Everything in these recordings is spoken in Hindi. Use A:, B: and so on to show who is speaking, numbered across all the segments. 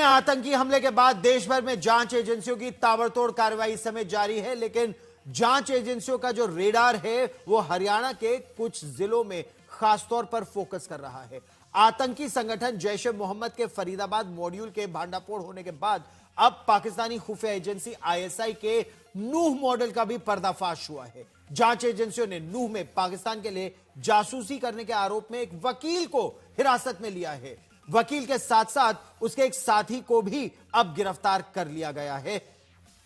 A: आतंकी हमले के बाद देश भर में जांच एजेंसियों की ताबड़तोड़ कार्रवाई इस समय जारी है, लेकिन जांच एजेंसियों का जो रेडार है वो हरियाणा के कुछ जिलों में खासतौर पर फोकस कर रहा है। आतंकी संगठन जैश ए मोहम्मद के फरीदाबाद मॉड्यूल के भांडाफोड़ होने के बाद अब पाकिस्तानी खुफिया एजेंसी आईएसआई के नूह मॉडल का भी पर्दाफाश हुआ है। जांच एजेंसियों ने नूह में पाकिस्तान के लिए जासूसी करने के आरोप में एक वकील को हिरासत में लिया है। वकील के साथ साथ उसके एक साथी को भी अब गिरफ्तार कर लिया गया है।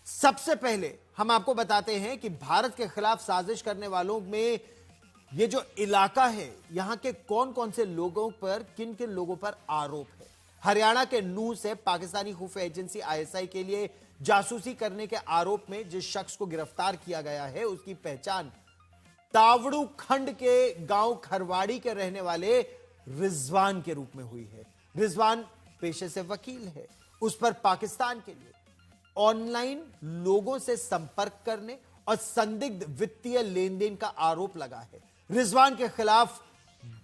A: सबसे पहले हम आपको बताते हैं कि भारत के खिलाफ साजिश करने वालों में ये जो इलाका है, यहां के कौन कौन से लोगों पर, किन किन लोगों पर आरोप है। हरियाणा के नूह से पाकिस्तानी खुफिया एजेंसी आईएसआई के लिए जासूसी करने के आरोप में जिस शख्स को गिरफ्तार किया गया है उसकी पहचान तावड़ू खंड के गांव खरवाड़ी के रहने वाले रिजवान के रूप में हुई है। रिजवान पेशे से वकील है। उस पर पाकिस्तान के लिए ऑनलाइन लोगों से संपर्क करने और संदिग्ध वित्तीय लेन देन का आरोप लगा है। रिजवान के खिलाफ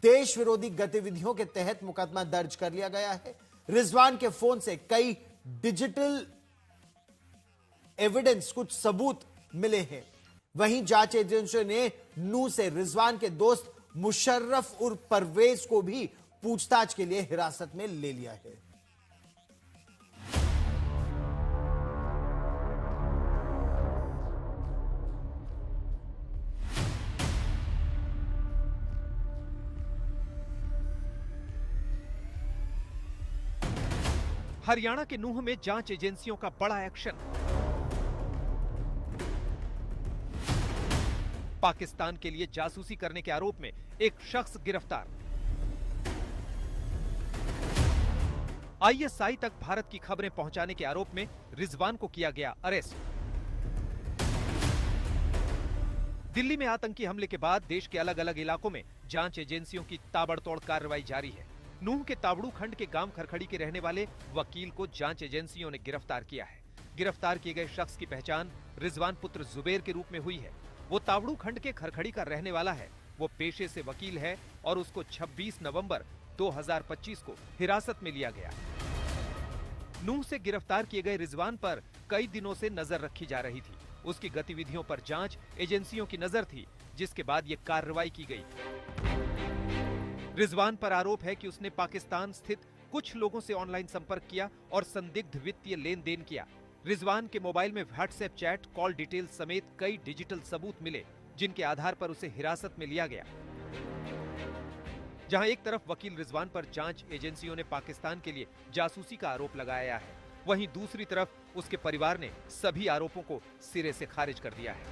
A: देश विरोधी गतिविधियों के तहत मुकदमा दर्ज कर लिया गया है। रिजवान के फोन से कई डिजिटल एविडेंस, कुछ सबूत मिले हैं। वहीं जांच एजेंसियों ने नूह से रिजवान के दोस्त मुशर्रफ उर्फ परवेज को भी पूछताछ के लिए हिरासत में ले लिया है।
B: हरियाणा के नूह में जांच एजेंसियों का बड़ा एक्शन। पाकिस्तान के लिए जासूसी करने के आरोप में एक शख्स गिरफ्तार। आईएसआई तक भारत की खबरें पहुंचाने के आरोप में रिजवान को किया गया अरेस्ट। दिल्ली में आतंकी हमले के बाद देश के अलग अलग इलाकों में जांच एजेंसियों की ताबड़तोड़ कार्रवाई जारी है। नूह के तावड़ू खंड के गांव खरखड़ी के रहने वाले वकील को जांच एजेंसियों ने गिरफ्तार किया है। गिरफ्तार किए गए शख्स की पहचान रिजवान पुत्र जुबेर के रूप में हुई है। वो तावड़ू खंड के खरखड़ी का रहने वाला है। वो पेशे से वकील है और उसको 26 नवंबर 2025 को हिरासत में लिया गया। नूह से गिरफ्तार किए गए रिजवान पर कई दिनों से नजर रखी जा रही थी। उसकी गतिविधियों पर जांच एजेंसियों की नजर थी, जिसके बाद ये कार्रवाई की गई। रिजवान पर आरोप है कि उसने पाकिस्तान स्थित कुछ लोगों से ऑनलाइन संपर्क किया और संदिग्ध वित्तीय लेन देन किया। रिजवान के मोबाइल में व्हाट्सएप चैट, कॉल डिटेल समेत कई डिजिटल सबूत मिले, जिनके आधार पर उसे हिरासत में लिया गया। जहां एक तरफ वकील रिजवान पर जांच एजेंसियों ने पाकिस्तान के लिए जासूसी का आरोप लगाया है, वहीं दूसरी तरफ उसके परिवार ने सभी आरोपों को सिरे से खारिज कर दिया है।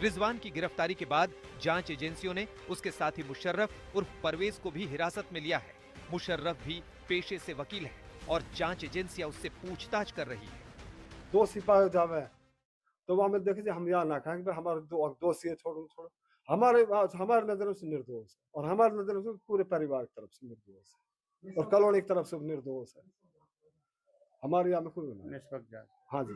B: रिजवान की गिरफ्तारी के बाद जांच एजेंसियों ने उसके साथी मुशर्रफ उर्फ परवेज को भी हिरासत में लिया है। मुशर्रफ भी पेशे से वकील है और जांच एजेंसियां उससे पूछताछ कर रही है।
C: दो सिपाही जावे तो वहां में देखे हम यहाँ ना खाएंगे, हमारे दो से छोड़ो हमारे नजरों से निर्दोष और हमारे नजरों से पूरे परिवार की तरफ से निर्दोष है और कॉलोनी की तरफ से निर्दोष है। हमारे यहाँ में कोई निष्पक्ष जांच, हाँ जी,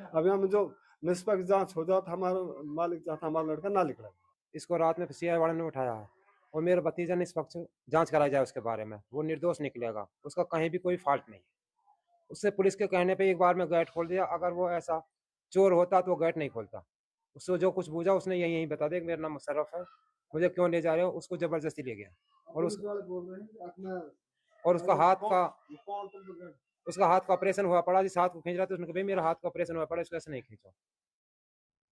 C: अब यहाँ में जो निष्पक्ष जांच हो जाता, हमारा मालिक चाहता हमारा लड़का ना निकले।
D: इसको रात में सीआई वाले ने उठाया है और मेरा भतीजा निष्पक्ष जांच कराई जाए उसके बारे में, वो निर्दोष निकलेगा, उसका कहीं भी कोई फॉल्ट नहीं है। उससे पुलिस के कहने पे एक बार में गेट खोल दिया, अगर वो ऐसा चोर होता तो वो गेट नहीं खोलता। उससे जो कुछ पूछा उसने यही बता दिया कि मेरा नाम मुशर्रफ है, मुझे क्यों ले जा रहे हो, उसको जबरदस्ती ले गया और उसका हाथ का ऑपरेशन हुआ पड़ा, जिस हाथ को खींच रहा था उसने कहा भाई मेरा हाथ का ऑपरेशन हुआ पड़ा, इसको ऐसे नहीं खींचो।